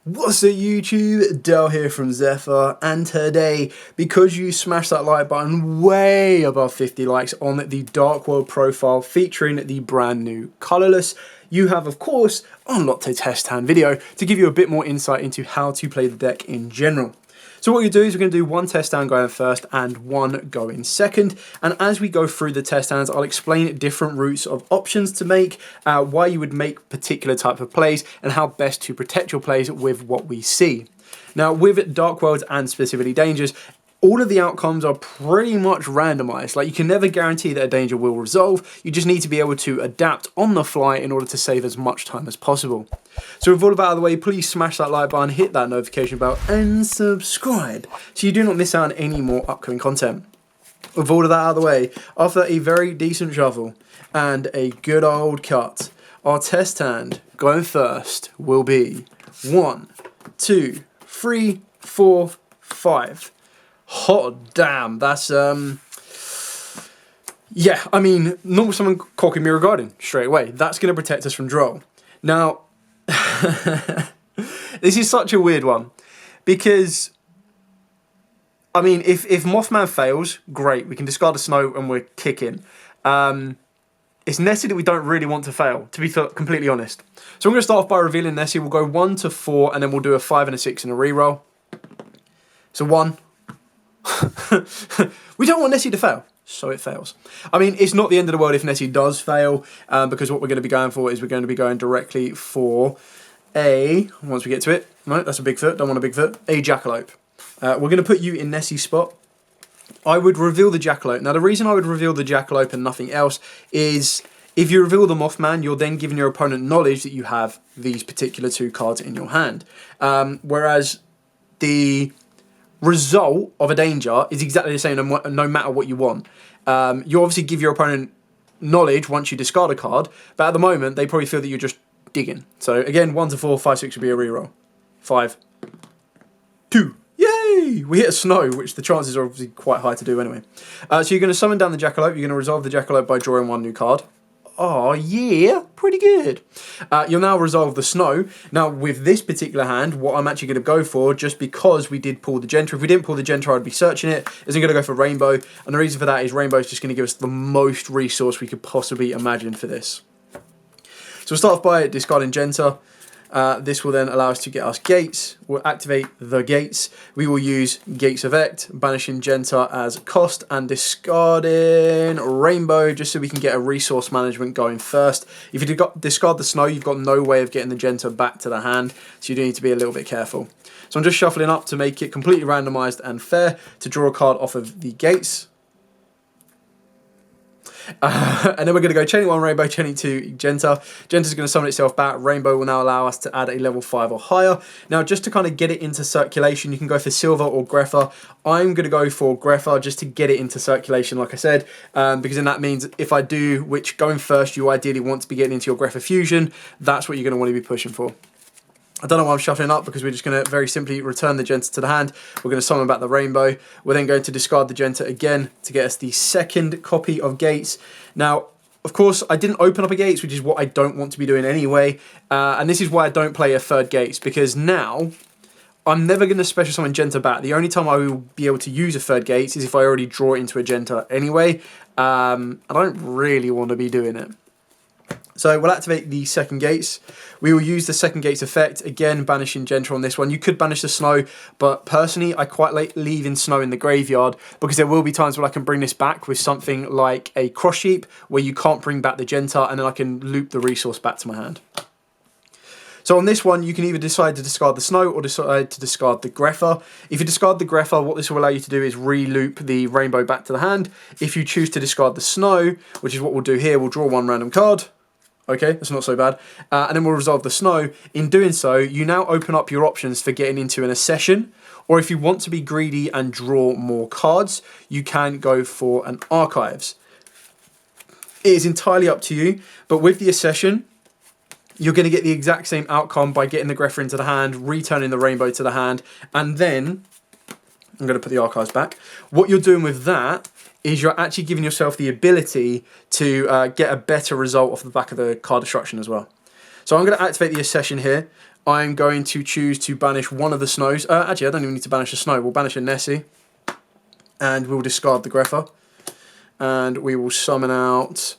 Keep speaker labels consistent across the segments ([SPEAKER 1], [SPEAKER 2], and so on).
[SPEAKER 1] What's up YouTube, Del here from Zephyr, and today, because you smashed that like button way above 50 likes on the Dark World profile featuring the brand new colourless, you have of course unlocked a test hand video to give you a bit more insight into how to play the deck in general. So what you do is we're going to do one test hand going first and one going second, and as we go through the test hands I'll explain different routes of options to make, why you would make particular type of plays and how best to protect your plays with what we see. Now with Dark Worlds and specifically dangers, all of the outcomes are pretty much randomized. Like, you can never guarantee that a danger will resolve, you just need to be able to adapt on the fly in order to save as much time as possible. So with all of that out of the way, please smash that like button, hit that notification bell and subscribe so you do not miss out on any more upcoming content. With all of that out of the way, after a very decent shuffle and a good old cut, our test hand going first will be 1, 2, 3, 4, 5. Hot damn, that's yeah, I mean, normal summon Cocking Mirror Guardian straight away. That's going to protect us from draw. Now, this is such a weird one, because, I mean, if Mothman fails, great, we can discard a Snow and we're kicking. It's Nessie that we don't really want to fail, to be completely honest. So I'm going to start off by revealing Nessie. We'll go 1 to 4, and then we'll do a 5 and a 6 in a reroll. So 1. We don't want Nessie to fail, so it fails. I mean, it's not the end of the world if Nessie does fail, because what we're going to be going for is we're going to be going directly for a, once we get to it, no, that's a big foot, don't want a big foot, a Jackalope. We're going to put you in Nessie's spot. I would reveal the Jackalope. Now, the reason I would reveal the Jackalope and nothing else is if you reveal the Mothman, you're then giving your opponent knowledge that you have these particular 2 cards in your hand. Whereas the result of a danger is exactly the same no matter what you want. You obviously give your opponent knowledge once you discard a card, but at the moment they probably feel that you're just digging. So again, 1 to 4, 5, 6 would be a reroll. 5, 2, yay! We hit a Snow, which the chances are obviously quite high to do anyway. So you're going to summon down the Jackalope. You're going to resolve the Jackalope by drawing 1 new card. Oh yeah, pretty good. You'll now resolve the Snow. Now with this particular hand, what I'm actually going to go for, just because we did pull the Genta, if we didn't pull the Genta I'd be searching it, is I'm going to go for Rainbow, and the reason for that is Rainbow is just going to give us the most resource we could possibly imagine for this. So we'll start off by discarding Genta. This will then allow us to get us gates. We'll activate the gates. We will use Gates Effect, banishing Genta as cost and discarding Rainbow just so we can get a resource management going first. If you discard the Snow, you've got no way of getting the Genta back to the hand, so you do need to be a little bit careful. So I'm just shuffling up to make it completely randomized and fair to draw a card off of the gates. And then we're going to go chaining 1 Rainbow, chaining 2 Genta. Genta's going to summon itself back. Rainbow will now allow us to add a level 5 or higher. Now, just to kind of get it into circulation, you can go for Silver or Grepher. I'm going to go for Grepher just to get it into circulation, like I said, because then that means if I do, which going first, you ideally want to be getting into your Grepher Fusion, that's what you're going to want to be pushing for. I don't know why I'm shuffling up, because we're just going to very simply return the Genta to the hand. We're going to summon back the Rainbow. We're then going to discard the Genta again to get us the second copy of Gates. Now, of course, I didn't open up a Gates, which is what I don't want to be doing anyway. And this is why I don't play a third Gates, because now I'm never going to special summon Genta back. The only time I will be able to use a third Gates is if I already draw it into a Genta anyway. I don't really want to be doing it. So we'll activate the second Gates. We will use the second Gates effect, again banishing Genta on this one. You could banish the Snow, but personally I quite like leaving Snow in the graveyard, because there will be times where I can bring this back with something like a Cross Sheep, where you can't bring back the Genta, and then I can loop the resource back to my hand. So on this one, you can either decide to discard the Snow or decide to discard the Grepher. If you discard the Grepher, what this will allow you to do is re-loop the Rainbow back to the hand. If you choose to discard the Snow, which is what we'll do here, we'll draw 1 random card. Okay, that's not so bad. And then we'll resolve the Snow. In doing so, you now open up your options for getting into an Accession, or if you want to be greedy and draw more cards, you can go for an Archives. It is entirely up to you, but with the Accession, you're going to get the exact same outcome by getting the Grepher into the hand, returning the Rainbow to the hand, and then, I'm going to put the Archives back. What you're doing with that is you're actually giving yourself the ability to get a better result off the back of the card destruction as well. So I'm going to activate the Accession here. I'm going to choose to banish one of the snows. Actually, I don't even need to banish a snow. We'll banish a Nessie. And we'll discard the Greffer. And we will summon out...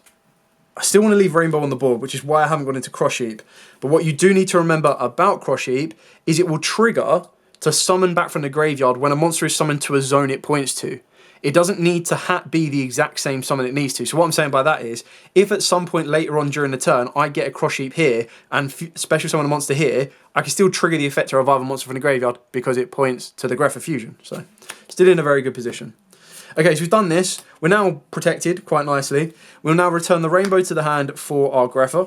[SPEAKER 1] I still want to leave Rainbow on the board, which is why I haven't gone into Cross Sheep. But what you do need to remember about Cross Sheep is it will trigger to summon back from the graveyard when a monster is summoned to a zone it points to. It doesn't need to be the exact same summon it needs to. So what I'm saying by that is, if at some point later on during the turn, I get a Cross Sheep here and special summon a monster here, I can still trigger the effect of either monster from the graveyard because it points to the Greffer fusion. So still in a very good position. Okay, so we've done this. We're now protected quite nicely. We'll now return the Rainbow to the hand for our Greffer.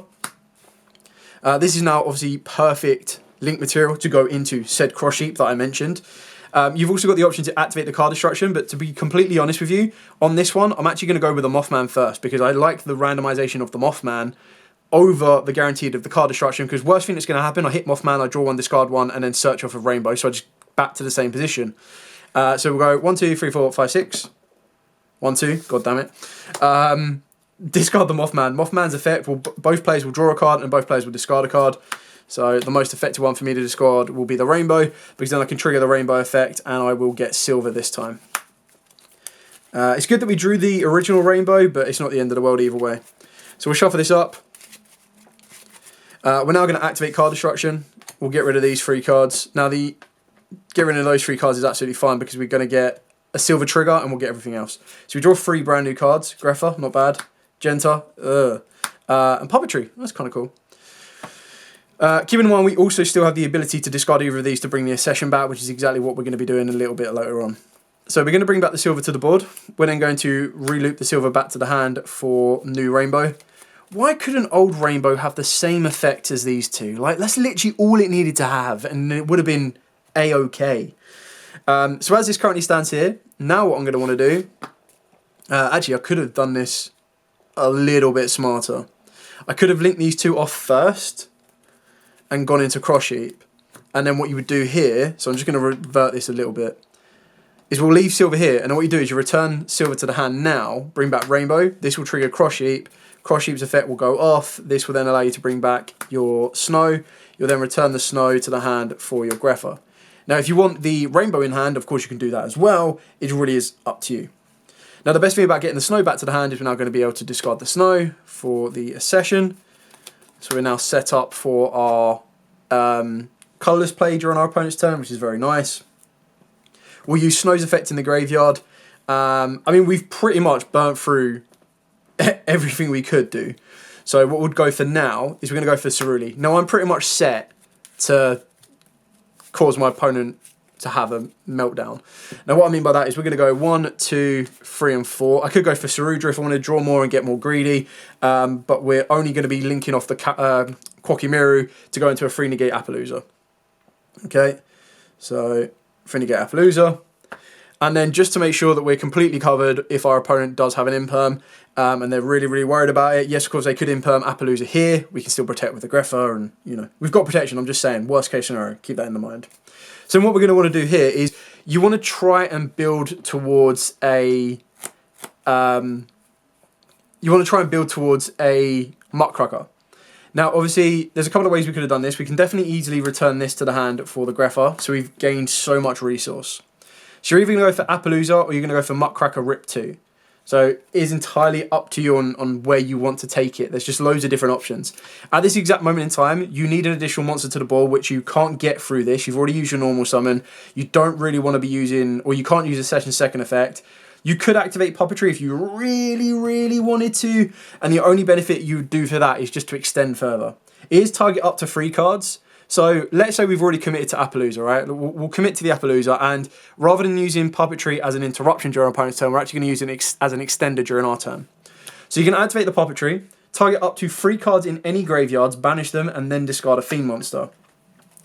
[SPEAKER 1] This is now obviously perfect link material to go into said Cross Sheep that I mentioned. You've also got the option to activate the card destruction, but to be completely honest with you, on this one, I'm actually going to go with the Mothman first because I like the randomization of the Mothman over the guaranteed of the card destruction, because worst thing that's going to happen, I hit Mothman, I draw one, discard one, and then search off of Rainbow, so I just back to the same position. So we'll go 1, 2, 3, 4, 5, 6. 1, 2, god damn it. Discard the Mothman. Mothman's effect, will both players will draw a card and both players will discard a card. So the most effective one for me to discard will be the Rainbow, because then I can trigger the Rainbow effect and I will get silver this time. It's good that we drew the original Rainbow, but it's not the end of the world either way. So we'll shuffle this up. We're now going to activate card destruction. We'll get rid of these 3 cards. Now getting rid of those 3 cards is absolutely fine because we're going to get a silver trigger and we'll get everything else. So we draw 3 brand new cards. Greffer, not bad. Genta, and Puppetry, that's kind of cool. Keep in mind we also still have the ability to discard either of these to bring the Accession back, which is exactly what we're going to be doing a little bit later on. So we're going to bring back the silver to the board. We're then going to re-loop the silver back to the hand for new Rainbow. Why couldn't old Rainbow have the same effect as these two? Like, that's literally all it needed to have, and it would have been A-OK. So as this currently stands here, now what I'm going to want to do... actually, I could have done this a little bit smarter. I could have linked these 2 off first and gone into Cross Sheep. And then what you would do here, so I'm just going to revert this a little bit, is we'll leave silver here. And then what you do is you return silver to the hand now, bring back Rainbow. This will trigger Cross Sheep. Cross Sheep's effect will go off. This will then allow you to bring back your Snow. You'll then return the Snow to the hand for your Greffer. Now, if you want the Rainbow in hand, of course you can do that as well. It really is up to you. Now, the best thing about getting the Snow back to the hand is we're now going to be able to discard the Snow for the Accession. So we're now set up for our colourless play during our opponent's turn, which is very nice. We'll use Snow's effect in the graveyard. I mean, we've pretty much burnt through everything we could do. So what we'll go for now is we're going to go for Ceruli. Now, I'm pretty much set to cause my opponent to have a meltdown. Now, what I mean by that is we're going to go 1, 2, 3, and 4. I could go for Sarudra if I want to draw more and get more greedy, but we're only going to be linking off the Quackimiru to go into a 3 negate Appaloosa. Okay, so 3 negate Appaloosa. And then just to make sure that we're completely covered if our opponent does have an imperm and they're really, really worried about it. Yes, of course, they could imperm Appaloosa here. We can still protect with the Greffer and, you know, we've got protection. I'm just saying, worst case scenario, keep that in the mind. So what we're going to want to do here is you want to try and build towards a... Muckcracker. Now, obviously, there's a couple of ways we could have done this. We can definitely easily return this to the hand for the Greffer, so we've gained so much resource. So you're either going to go for Appaloosa or you're going to go for Muckcracker Rip 2. So it is entirely up to you on where you want to take it. There's just loads of different options. At this exact moment in time, you need an additional monster to the board, which you can't get through this. You've already used your normal summon. You don't really want to be using, or you can't use a Session Second effect. You could activate Puppetry if you really, really wanted to, and the only benefit you do for that is just to extend further. It is target up to 3 cards. So let's say we've already committed to Appaloosa, right? We'll commit to the Appaloosa, and rather than using Puppetry as an interruption during our opponent's turn, we're actually going to use it as an extender during our turn. So you can activate the Puppetry, target up to 3 cards in any graveyards, banish them, and then discard a Fiend monster.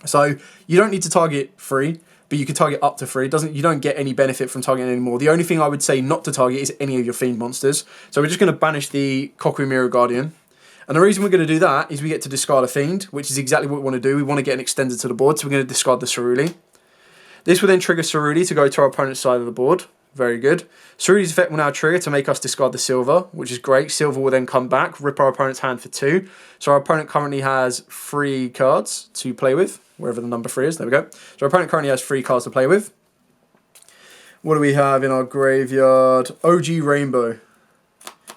[SPEAKER 1] So you don't need to target 3, but you can target up to 3. You don't get any benefit from targeting anymore. The only thing I would say not to target is any of your Fiend monsters. So we're just going to banish the Kokumiru Guardian. And the reason we're going to do that is we get to discard a Fiend, which is exactly what we want to do. We want to get an extender to the board, so we're going to discard the Ceruli. This will then trigger Ceruli to go to our opponent's side of the board, Very good. Cerulea's effect will now trigger to make us discard the silver, which is great. Silver will then come back, rip our opponent's hand for 2. So our opponent currently has 3 cards to play with, wherever the number 3 is. There we go. So our opponent currently has 3 cards to play with. What do we have in our graveyard? OG Rainbow,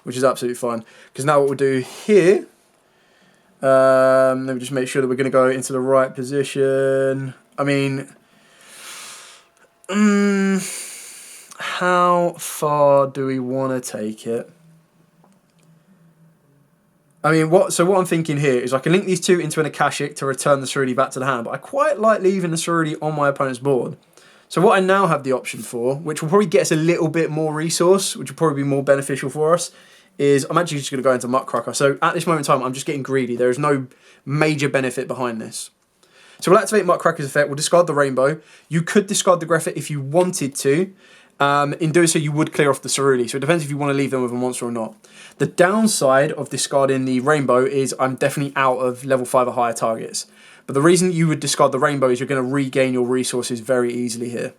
[SPEAKER 1] which is absolutely fine. Because now what we'll do here, let me just make sure that we're going to go into the right position. I mean, how far do we want to take it? I mean, what I'm thinking here is I can link these 2 into an Akashic to return the Cerule back to the hand, but I quite like leaving the Cerule on my opponent's board. So what I now have the option for, which will probably get us a little bit more resource, which will probably be more beneficial for us, is I'm actually just going to go into Muckcracker. So at this moment in time, I'm just getting greedy. There is no major benefit behind this. So we'll activate Muckcracker's effect. We'll discard the Rainbow. You could discard the Greffa if you wanted to. In doing so, you would clear off the Cerule. So it depends if you want to leave them with a monster or not. The downside of discarding the Rainbow is I'm definitely out of level 5 or higher targets. But the reason you would discard the Rainbow is you're going to regain your resources very easily here.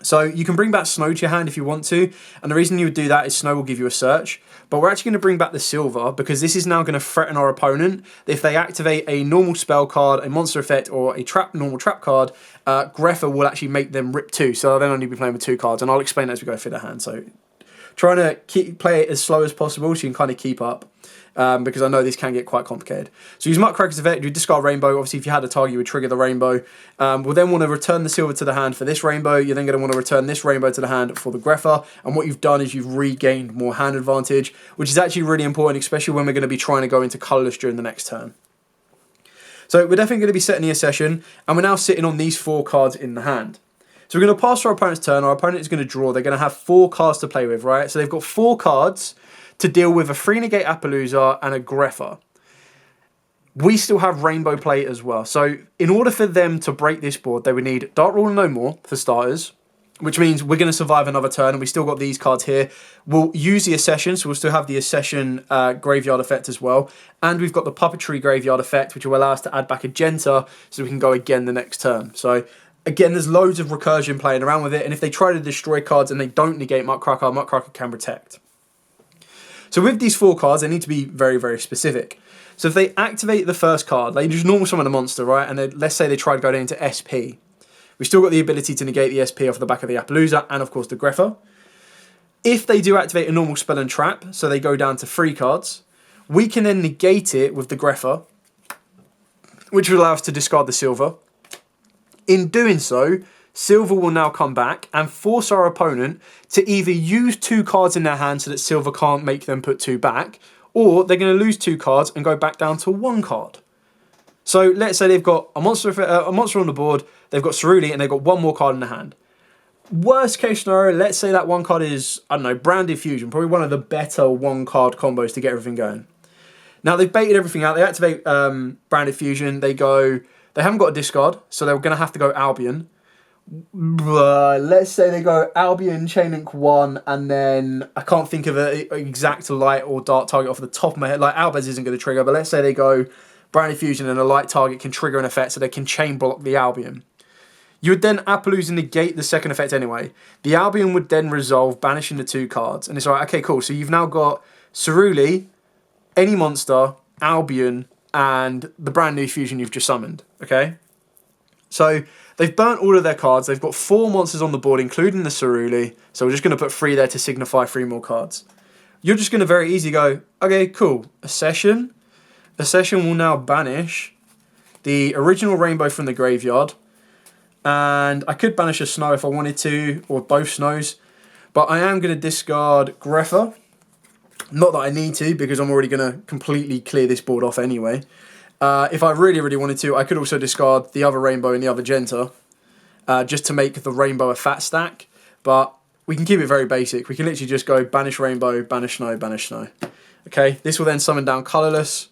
[SPEAKER 1] So you can bring back Snow to your hand if you want to, and the reason you would do that is Snow will give you a search, but we're actually going to bring back the Silver because this is now going to threaten our opponent. If they activate a normal spell card, a monster effect, or a normal trap card, Greffa will actually make them rip 2, so they'll then only be playing with 2 cards, and I'll explain as we go through the hand. So trying to play it as slow as possible so you can kind of keep up. Because I know this can get quite complicated. So use Muckcracker's effect, you discard Rainbow. Obviously, if you had a target, you would trigger the Rainbow. We'll then want to return the Silver to the hand for this Rainbow. You're then going to want to return this Rainbow to the hand for the Greffa. And what you've done is you've regained more hand advantage, which is actually really important, especially when we're going to be trying to go into colourless during the next turn. So we're definitely going to be setting the session, and we're now sitting on these 4 cards in the hand. So we're going to pass our opponent's turn. Our opponent is going to draw. They're going to have 4 cards to play with, right? So they've got 4 cards to deal with a 3-negate Appaloosa and a Greffa. We still have Rainbow play as well. So in order for them to break this board, they would need darkworld and no more for starters, which means we're going to survive another turn, and we still got these cards here. We'll use the Accession, so we'll still have the Accession graveyard effect as well. And we've got the Puppetry graveyard effect, which will allow us to add back a Genta, so we can go again the next turn. So again, there's loads of recursion playing around with it, and if they try to destroy cards and they don't negate Muckcracker, Muckcracker can protect. So with these 4 cards, they need to be very, very specific. So if they activate the first card, they just normal summon a monster, right? And let's say they try to go down into SP. We've still got the ability to negate the SP off the back of the Appaloosa and, of course, the Greffa. If they do activate a normal spell and trap, so they go down to 3 cards, we can then negate it with the Greffa, which will allow us to discard the Silver. In doing so, Silver will now come back and force our opponent to either use 2 cards in their hand so that Silver can't make them put 2 back, or they're going to lose 2 cards and go back down to 1 card. So let's say they've got a monster on the board, they've got Cerule, and they've got 1 more card in the hand. Worst case scenario, let's say that 1 card is, I don't know, Branded Fusion, probably one of the better 1-card combos to get everything going. Now they've baited everything out, they activate Branded Fusion, they haven't got a discard, so they're going to have to go Albion. Let's say they go Albion, Chainlink 1, and then I can't think of an exact light or dark target off the top of my head. Like Albez isn't going to trigger, but let's say they go Branded Fusion and a light target can trigger an effect so they can chain block the Albion. You would then Appaloosa negate the second effect anyway. The Albion would then resolve, banishing the 2 cards. And it's like, okay, cool. So you've now got Cerule, any monster, Albion, and the brand new fusion you've just summoned. Okay? So they've burnt all of their cards. They've got 4 monsters on the board, including the Cerule. So we're just going to put 3 there to signify 3 more cards. You're just going to very easy go, okay, cool. Accession. Accession will now banish the original Rainbow from the graveyard. And I could banish a Snow if I wanted to, or both Snows. But I am going to discard Greffa. Not that I need to, because I'm already going to completely clear this board off anyway. If I really, really wanted to, I could also discard the other Rainbow and the other Genta, just to make the Rainbow a fat stack. But we can keep it very basic. We can literally just go banish Rainbow, banish Snow, banish Snow. Okay, this will then summon down Colourless.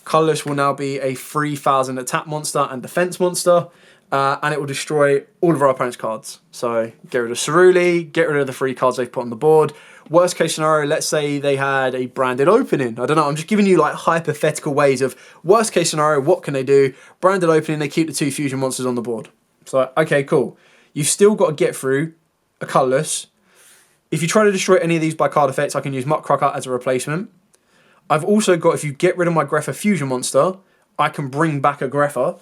[SPEAKER 1] Colourless will now be a 3,000 attack monster and defense monster. And it will destroy all of our opponent's cards. So get rid of Cerule, get rid of the 3 cards they've put on the board. Worst case scenario, let's say they had a branded opening. I don't know, I'm just giving you like hypothetical ways of worst case scenario, what can they do? Branded opening, they keep the 2 fusion monsters on the board. So, okay, cool. You've still got to get through a colourless. If you try to destroy any of these by card effects, I can use Muckcracker as a replacement. I've also got, if you get rid of my Greffa Fusion monster, I can bring back a Greffa.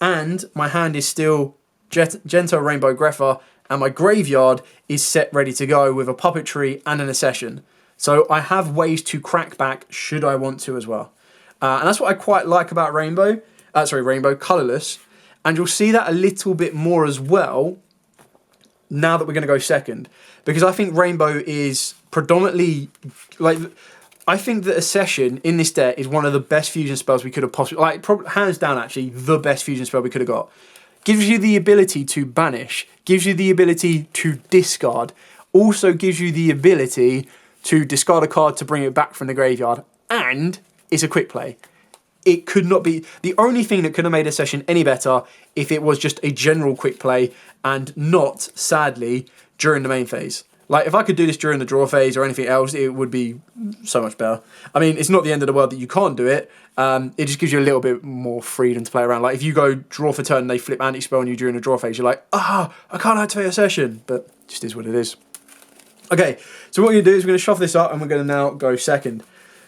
[SPEAKER 1] And my hand is still Genta Rainbow Greffa, and my graveyard is set ready to go with a puppetry and an accession. So I have ways to crack back should I want to as well. And that's what I quite like about Rainbow Colourless. And you'll see that a little bit more as well now that we're going to go second. Because I think Rainbow is predominantly, like, I think that Accession in this deck is one of the best fusion spells we could have possibly, like, hands down actually, the best fusion spell we could have got. Gives you the ability to banish, gives you the ability to discard, also gives you the ability to discard a card to bring it back from the graveyard, and it's a quick play. It could not be, the only thing that could have made Accession any better if it was just a general quick play and not, sadly, during the main phase. Like, if I could do this during the draw phase or anything else, it would be so much better. I mean, it's not the end of the world that you can't do it. It just gives you a little bit more freedom to play around. Like, if you go draw for turn and they flip anti-spell on you during the draw phase, you're like, I can't activate Accession. But it just is what it is. Okay, so what we're going to do is we're going to shuffle this up and we're going to now go second.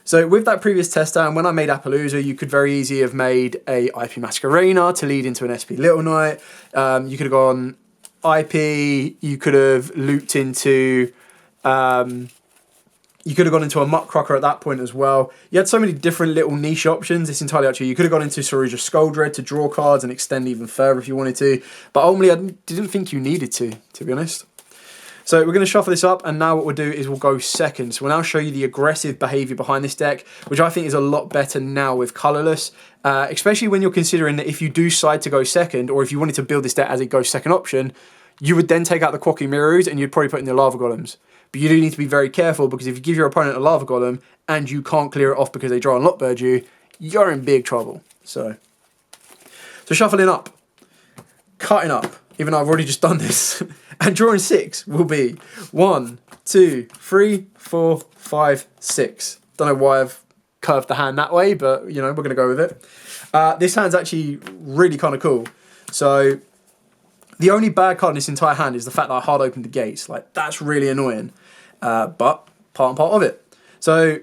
[SPEAKER 1] So with that previous tester, and when I made Appaloosa, you could very easily have made a IP Masquerena to lead into an SP Little Knight. You could have gone IP, you could have looped into, you could have gone into a Muckcracker at that point as well. You had so many different little niche options, it's entirely up to you. You could have gone into Saruja Skuldred to draw cards and extend even further if you wanted to, but ultimately I didn't think you needed to be honest. So we're going to shuffle this up, and now what we'll do is we'll go second. So we'll now show you the aggressive behaviour behind this deck, which I think is a lot better now with colourless, especially when you're considering that if you do decide to go second, or if you wanted to build this deck as a go second option, you would then take out the Quacky Mirrors and you'd probably put in the Lava Golems. But you do need to be very careful, because if you give your opponent a Lava Golem and you can't clear it off because they draw and Lockbird you, you're in big trouble. So shuffling up, cutting up, even though I've already just done this. And drawing 6 will be 1, 2, 3, 4, 5, 6. Don't know why I've curved the hand that way, but you know, we're going to go with it. This hand's actually really kind of cool. So the only bad card in this entire hand is the fact that I hard opened the gates. Like, that's really annoying. But part and part of it. So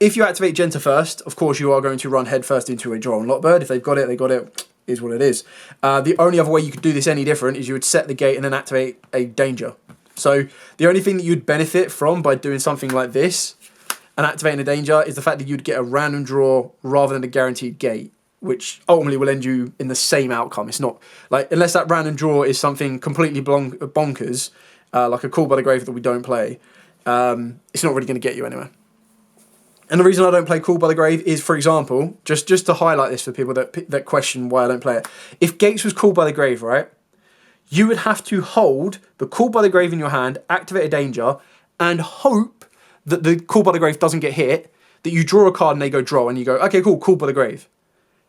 [SPEAKER 1] if you activate Genta first, of course you are going to run head first into a draw on Lockbird. If they've got it, they got it. Is what it is. The only other way you could do this any different is you would set the gate and then activate a danger. So the only thing that you'd benefit from by doing something like this and activating a danger is the fact that you'd get a random draw rather than a guaranteed gate, which ultimately will end you in the same outcome. It's not, like, unless that random draw is something completely bonkers, like a Call by the Grave that we don't play, it's not really going to get you anywhere. And the reason I don't play Call by the Grave is, for example, just to highlight this for people that question why I don't play it. If Gates was Call by the Grave, right, you would have to hold the Call by the Grave in your hand, activate a danger, and hope that the Call by the Grave doesn't get hit, that you draw a card and they go draw, and you go, okay, cool, Call by the Grave.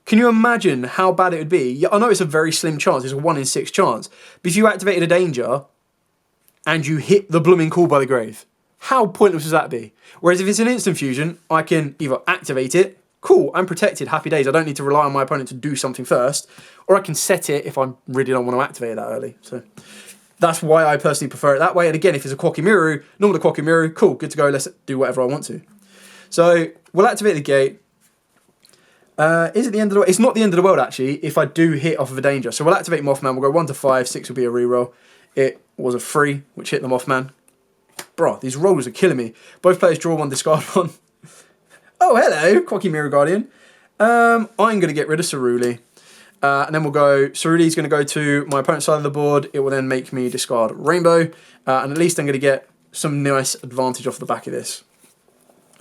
[SPEAKER 1] Can you imagine how bad it would be? Yeah, I know it's a very slim chance, it's a 1 in 6 chance, but if you activated a danger and you hit the blooming Call by the Grave, how pointless would that be? Whereas if it's an instant fusion, I can either activate it, cool, I'm protected, happy days, I don't need to rely on my opponent to do something first, or I can set it if I really don't want to activate it that early. So that's why I personally prefer it that way. And again, if it's a Quacky Miru, normal Quacky Miru, cool, good to go, let's do whatever I want to. So we'll activate the gate. Is it the end of the world? It's not the end of the world actually, if I do hit off of a danger. So we'll activate Mothman, we'll go 1 to 5, 6 will be a reroll. It was a 3, which hit the Mothman. Bro, these rolls are killing me. Both players draw 1, discard 1. Oh, hello, Quacky Mirror Guardian. I'm going to get rid of Ceruli. And then we'll go, Ceruli's going to go to my opponent's side of the board. It will then make me discard Rainbow. And at least I'm going to get some nice advantage off the back of this.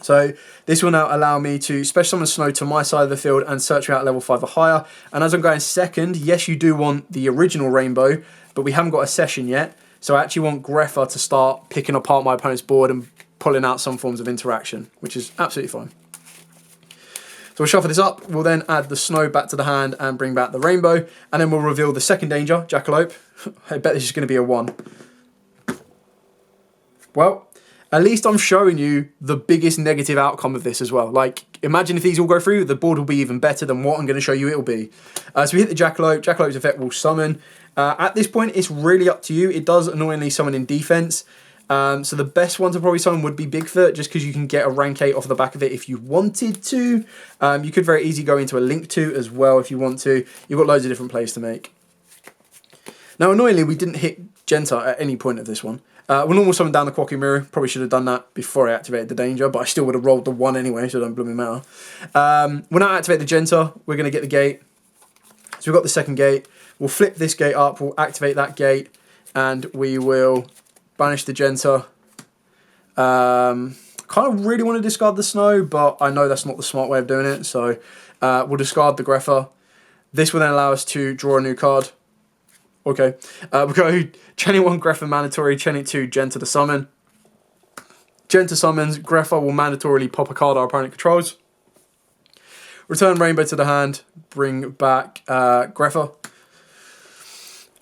[SPEAKER 1] So this will now allow me to special summon Snow to my side of the field and search me out level 5 or higher. And as I'm going second, yes, you do want the original Rainbow, but we haven't got a session yet. So I actually want Greffa to start picking apart my opponent's board and pulling out some forms of interaction, which is absolutely fine. So we'll shuffle this up. We'll then add the Snow back to the hand and bring back the Rainbow. And then we'll reveal the second danger, Jackalope. I bet this is going to be a 1. Well, at least I'm showing you the biggest negative outcome of this as well. Like, imagine if these all go through, the board will be even better than what I'm going to show you it will be. So we hit the Jackalope. Jackalope's effect will summon. At this point, it's really up to you. It does annoyingly summon in defense. So the best one to probably summon would be Bigfoot, just because you can get a rank 8 off the back of it if you wanted to. You could very easily go into a Link 2 as well if you want to. You've got loads of different plays to make. Now, annoyingly, we didn't hit Genta at any point of this one. We'll normal summon down the Quacky Mirror. Probably should have done that before I activated the Danger, but I still would have rolled the 1 anyway, so it don't blooming matter. When I activate the Genta, we're going to get the gate. So we've got the second gate. We'll flip this gate up, we'll activate that gate, and we will banish the Genta. Kind of really want to discard the Snow, but I know that's not the smart way of doing it, so we'll discard the Greffer. This will then allow us to draw a new card. Okay, we'll go Chaining 1 Greffer mandatory, Chaining 2 Genta to summon. Genta summons, Greffer will mandatorily pop a card our opponent controls. Return Rainbow to the hand, bring back Greffer.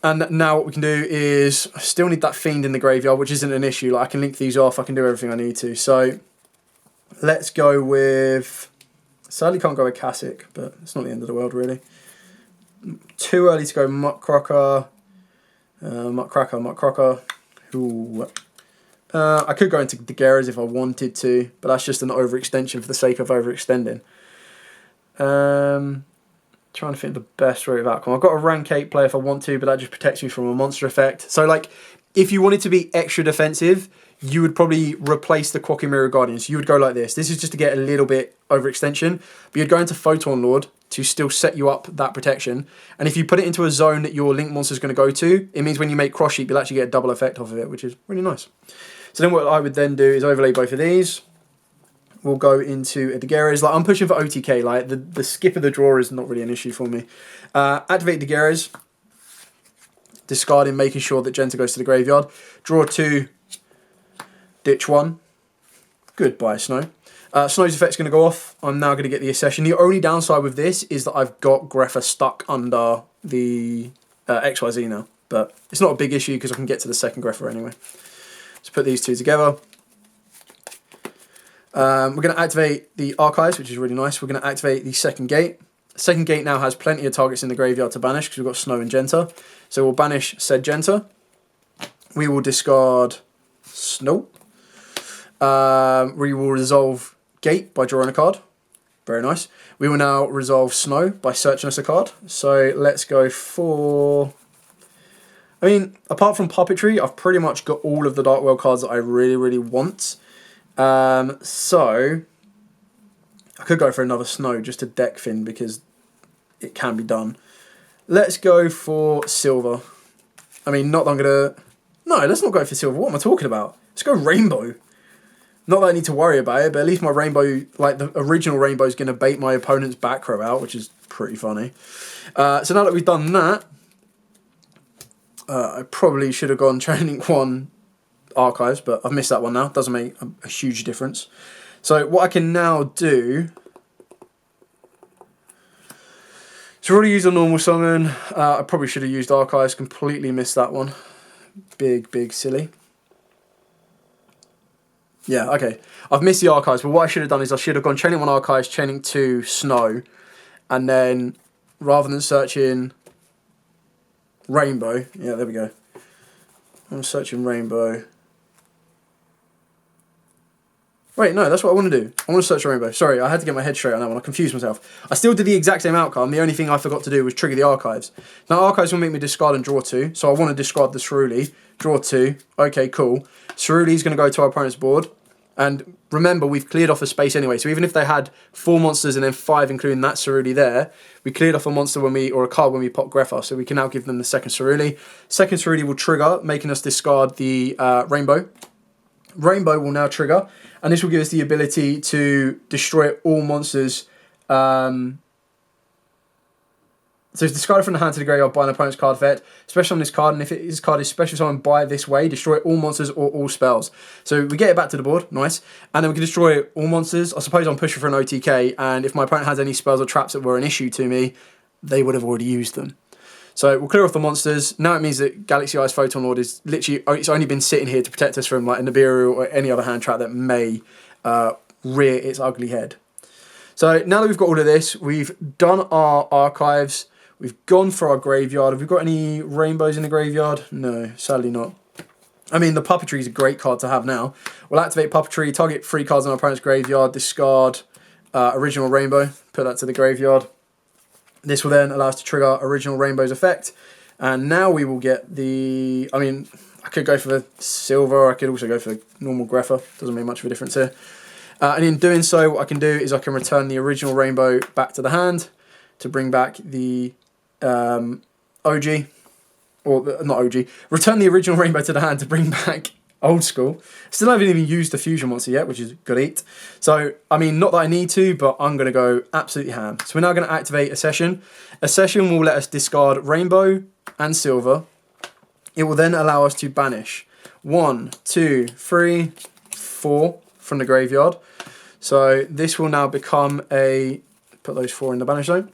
[SPEAKER 1] And now what we can do is, I still need that Fiend in the graveyard, which isn't an issue. Like, I can link these off, I can do everything I need to. So, let's go with, sadly can't go with Kasich, but it's not the end of the world really. Too early to go Muckcracker. Muckcracker. Ooh. I could go into Daguerre's if I wanted to, but that's just an overextension for the sake of overextending. Trying to think of the best route of outcome. I've got a rank 8 play if I want to, but that just protects me from a monster effect. So, like, if you wanted to be extra defensive, you would probably replace the Quacky Mirror Guardians. You would go like this. This is just to get a little bit overextension, but you'd go into Photon Lord to still set you up that protection. And if you put it into a zone that your Link monster is going to go to, it means when you make Cross Sheep, you'll actually get a double effect off of it, which is really nice. So then what I would then do is overlay both of these. We'll go into a Daguerre's. Like, I'm pushing for OTK. Like, the skip of the draw is not really an issue for me. Activate Daguerre's. Discarding, making sure that Genta goes to the graveyard. Draw 2. Ditch 1. Goodbye, Snow. Snow's effect's going to go off. I'm now going to get the Accession. The only downside with this is that I've got Greffer stuck under the XYZ now. But it's not a big issue because I can get to the second Greffer anyway. Let's put these two together. We're going to activate the Archives, which is really nice. We're going to activate the second gate. The second gate now has plenty of targets in the graveyard to banish because we've got Snow and Genta. So we'll banish said Genta. We will discard Snow. We will resolve Gate by drawing a card. Very nice. We will now resolve Snow by searching us a card. So let's go for... I mean, apart from Puppetry, I've pretty much got all of the Dark World cards that I really, really want. So I could go for another Snow just to deck Finn because it can be done. Let's go for Silver. I mean, not that I'm going to... No, let's not go for Silver. What am I talking about? Let's go Rainbow. Not that I need to worry about it, but at least my Rainbow, like the original Rainbow, is going to bait my opponent's back row out, which is pretty funny. So now that we've done that, I probably should have gone Training 1 Archives, but I've missed that one now. Doesn't make a huge difference. So what I can now do... So I've already used a normal summon. I probably should have used Archives. Completely missed that one. Big silly. Yeah, okay. I've missed the Archives, but what I should have done is I should have gone Training 1 Archives, Training 2 Snow, and then rather than searching Rainbow, yeah, there we go. I'm searching Rainbow. Wait, no, that's what I want to do. I want to search Rainbow. Sorry, I had to get my head straight on that one. I confused myself. I still did the exact same outcome. The only thing I forgot to do was trigger the Archives. Now, Archives will make me discard and draw 2, so I want to discard the Cerulli. Draw 2. Okay, cool. Cerulli's going to go to our opponent's board. And remember, we've cleared off a space anyway. So even if they had 4 monsters and then 5, including that Cerulli there, we cleared off a monster when we, or a card when we pop Greffer. So we can now give them the second Cerulli. Second Cerulli will trigger, making us discard the Rainbow. Rainbow will now trigger, and this will give us the ability to destroy all monsters. So it's discarded from the hand to the graveyard by an opponent's card effect, special on this card, and if his card is special summoned by this way, destroy all monsters or all spells. So we get it back to the board, nice, and then we can destroy all monsters. I suppose I'm pushing for an OTK, and if my opponent has any spells or traps that were an issue to me, they would have already used them. So we'll clear off the monsters. Now it means that Galaxy Eyes Photon Lord is literally, it's only been sitting here to protect us from like a Nibiru or any other hand trap that may rear its ugly head. So now that we've got all of this, we've done our Archives, we've gone for our graveyard. Have we got any Rainbows in the graveyard? No, sadly not. I mean, the Puppetry is a great card to have now. We'll activate Puppetry, target 3 cards on our opponent's graveyard, discard Original Rainbow, put that to the graveyard. This will then allow us to trigger Original Rainbow's effect. And now we will get the... I mean, I could go for the silver, I could also go for the normal Greffer. Doesn't make much of a difference here. And in doing so, what I can do is I can return the Original Rainbow back to the hand to bring back the OG. Or, not OG. Return the Original Rainbow to the hand to bring back Old School. Still haven't even used the Fusion Monster yet, which is good eat. So, I mean, not that I need to, but I'm going to go absolutely ham. So we're now going to activate a session. A session will let us discard Rainbow and Silver. It will then allow us to banish 1, 2, 3, 4 from the graveyard. So this will now become a... Put those 4 in the banish zone.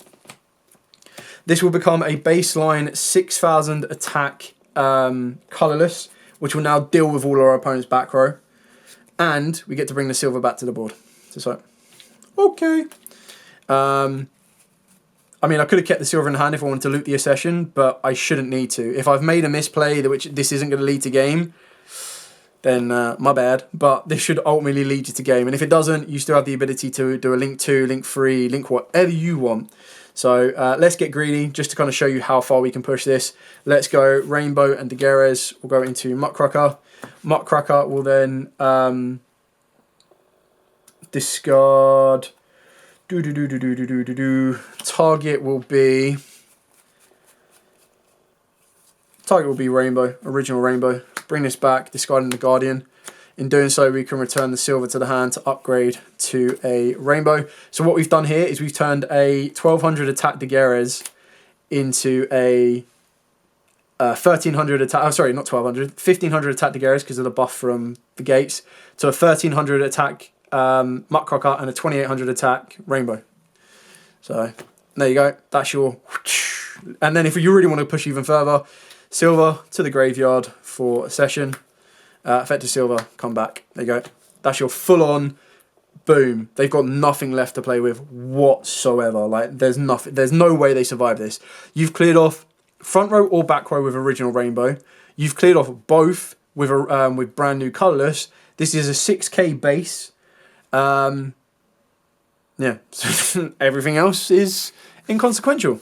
[SPEAKER 1] This will become a baseline 6,000 attack colourless, which will now deal with all our opponent's back row. And we get to bring the silver back to the board. So, okay. I mean, I could have kept the silver in hand if I wanted to loot the accession, but I shouldn't need to. If I've made a misplay, which this isn't going to lead to game, then my bad. But this should ultimately lead you to game. And if it doesn't, you still have the ability to do a link 2, link 3, link whatever you want. So let's get greedy, just to kind of show you how far we can push this. Let's go Rainbow and Daguerre's. We'll go into Muckcracker. Muckcracker will then discard. Target will be Rainbow, Original Rainbow. Bring this back, discarding the Guardian. In doing so, we can return the silver to the hand to upgrade to a Rainbow. So what we've done here is we've turned a 1200 attack Daguerre's into a 1300 attack. Oh, sorry, not 1200. 1500 attack Daguerre's because of the buff from the gates. To a 1300 attack Muckcracker and a 2800 attack Rainbow. So there you go. That's your... And then if you really want to push even further, silver to the graveyard for a session. Effective silver, come back. There you go. That's your full-on boom. They've got nothing left to play with whatsoever. Like there's nothing. There's no way they survive this. You've cleared off front row or back row with Original Rainbow. You've cleared off both with brand new colourless. This is a 6k base. Yeah. Everything else is inconsequential.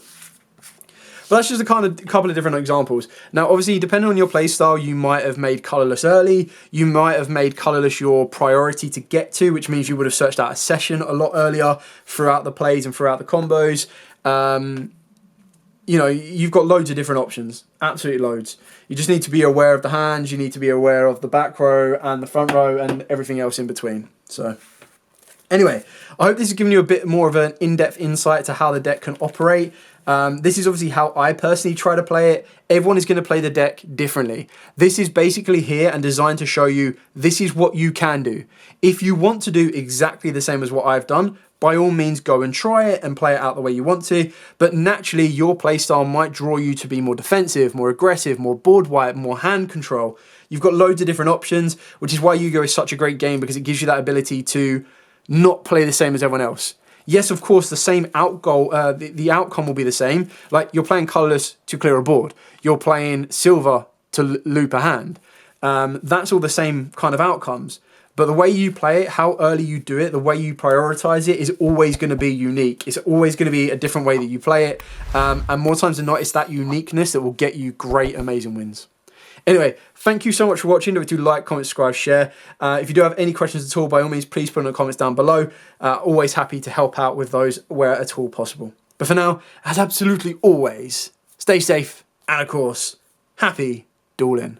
[SPEAKER 1] But that's just a couple of different examples. Now, obviously, depending on your playstyle, you might have made colourless early. You might have made colourless your priority to get to, which means you would have searched out a session a lot earlier throughout the plays and throughout the combos. You know, you've got loads of different options. Absolutely loads. You just need to be aware of the hands. You need to be aware of the back row and the front row and everything else in between. So... Anyway, I hope this has given you a bit more of an in-depth insight to how the deck can operate. This is obviously how I personally try to play it. Everyone is going to play the deck differently. This is basically here and designed to show you this is what you can do. If you want to do exactly the same as what I've done, by all means go and try it and play it out the way you want to. But naturally, your playstyle might draw you to be more defensive, more aggressive, more board wipe, more hand control. You've got loads of different options, which is why Yu-Gi-Oh! Is such a great game because it gives you that ability to not play the same as everyone else. Yes, of course, the same the outcome will be the same. Like, you're playing colourless to clear a board. You're playing silver to loop a hand. That's all the same kind of outcomes. But the way you play it, how early you do it, the way you prioritise it is always going to be unique. It's always going to be a different way that you play it. And more times than not, it's that uniqueness that will get you great, amazing wins. Anyway, thank you so much for watching. Don't forget to like, comment, subscribe, share. If you do have any questions at all, by all means, please put in the comments down below. Always happy to help out with those where at all possible. But for now, as absolutely always, stay safe and, of course, happy dueling.